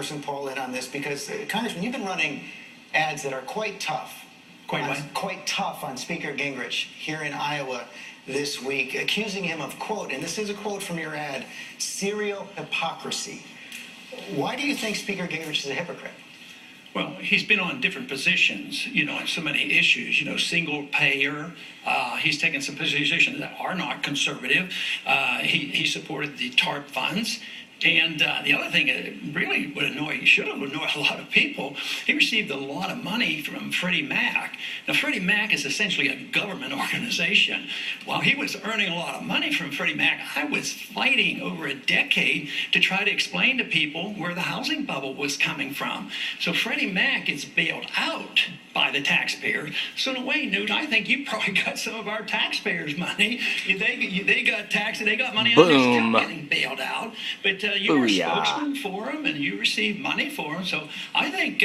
Congressman Paul in on this because, Congressman, you've been running ads that are quite tough. Quite tough on Speaker Gingrich here in Iowa this week, accusing him of, quote, and this is a quote from your ad, serial hypocrisy. Why do you think Speaker Gingrich is a hypocrite? Well, he's been on different positions, on so many issues, single payer. He's taken some positions that are not conservative. He supported the TARP funds. And the other thing that really should have annoyed a lot of people, he received a lot of money from Freddie Mac. Now, Freddie Mac is essentially a government organization. While he was earning a lot of money from Freddie Mac, I was fighting over a decade to try to explain to people where the housing bubble was coming from. So Freddie Mac is bailed out by the taxpayers. So in a way, Newt, I think you probably got some of our taxpayers' money. They got taxed and they got money. Boom. I'm getting bailed out. But you were a spokesman for them, and you received money for them. So I think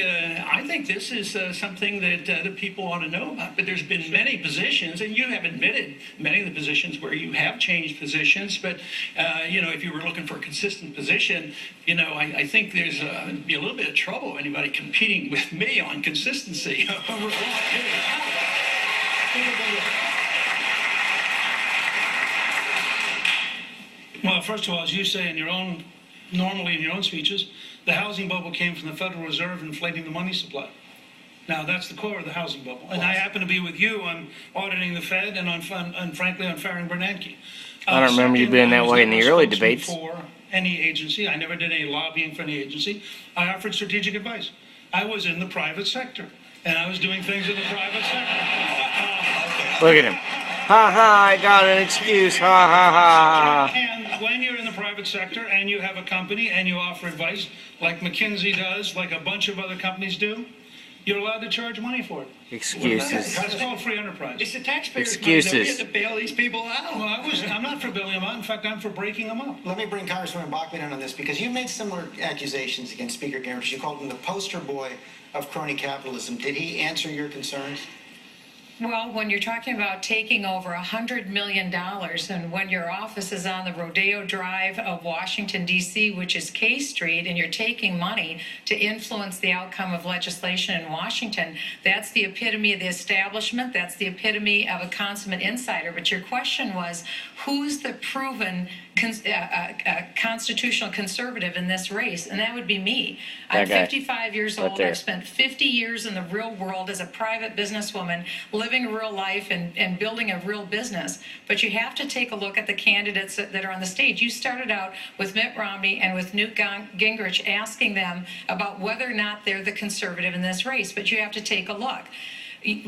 this is something that the people ought to know about. But there's been many positions, and you have admitted many of the positions where you have changed positions. But if you were looking for a consistent position, I think there's be a little bit of trouble anybody competing with me on consistency. Well, first of all, as you say normally in your own speeches, the housing bubble came from the Federal Reserve inflating the money supply. Now, that's the core of the housing bubble. And I happen to be with you on auditing the Fed and frankly, on firing Bernanke. I don't remember you being that way in the early debates. For any agency, I never did any lobbying for any agency. I offered strategic advice. I was in the private sector, and I was doing things in the private sector. Look at him. Ha ha, I got an excuse. Ha ha ha. And when you're in the private sector and you have a company and you offer advice, like McKinsey does, like a bunch of other companies do, you're allowed to charge money for it. Excuses. That's called free enterprise. It's the taxpayers' Excuses. money that we had to bail these people out. Well, I'm not for bailing them out. In fact, I'm for breaking them up. Let me bring Congresswoman Bachmann in on this because you made similar accusations against Speaker Gingrich. You called him the poster boy of crony capitalism. Did he answer your concerns? Well, when you're talking about taking over $100 million and when your office is on the Rodeo Drive of Washington, D.C., which is K Street, and you're taking money to influence the outcome of legislation in Washington, that's the epitome of the establishment. That's the epitome of a consummate insider. But your question was, who's the proven constitutional conservative in this race? And that would be me. I'm 55 years old. I've spent 50 years in the real world as a private businesswoman, living a real life and building a real business. But you have to take a look at the candidates that are on the stage. You started out with Mitt Romney and with Newt Gingrich asking them about whether or not they're the conservative in this race. But you have to take a look.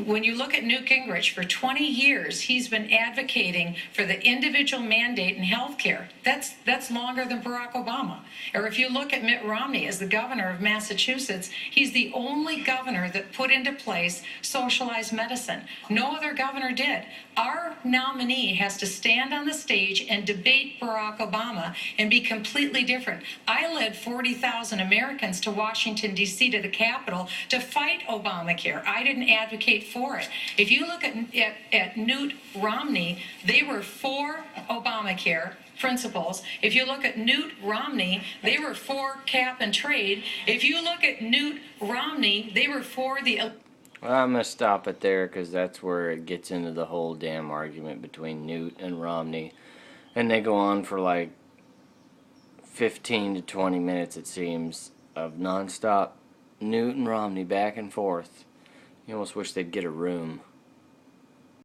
When you look at Newt Gingrich, for 20 years, he's been advocating for the individual mandate in health care. That's longer than Barack Obama. Or if you look at Mitt Romney as the governor of Massachusetts, he's the only governor that put into place socialized medicine. No other governor did. Our nominee has to stand on the stage and debate Barack Obama and be completely different. I led 40,000 Americans to Washington, D.C., to the Capitol to fight Obamacare. I didn't advocate for it. If you look at Newt Romney, they were for Obamacare principles. If you look at Newt Romney, they were for cap and trade. If you look at Newt Romney, they were for the... Well, I'm going to stop it there because that's where it gets into the whole damn argument between Newt and Romney. And they go on for like 15 to 20 minutes, it seems, of nonstop Newt and Romney back and forth. You almost wish they'd get a room.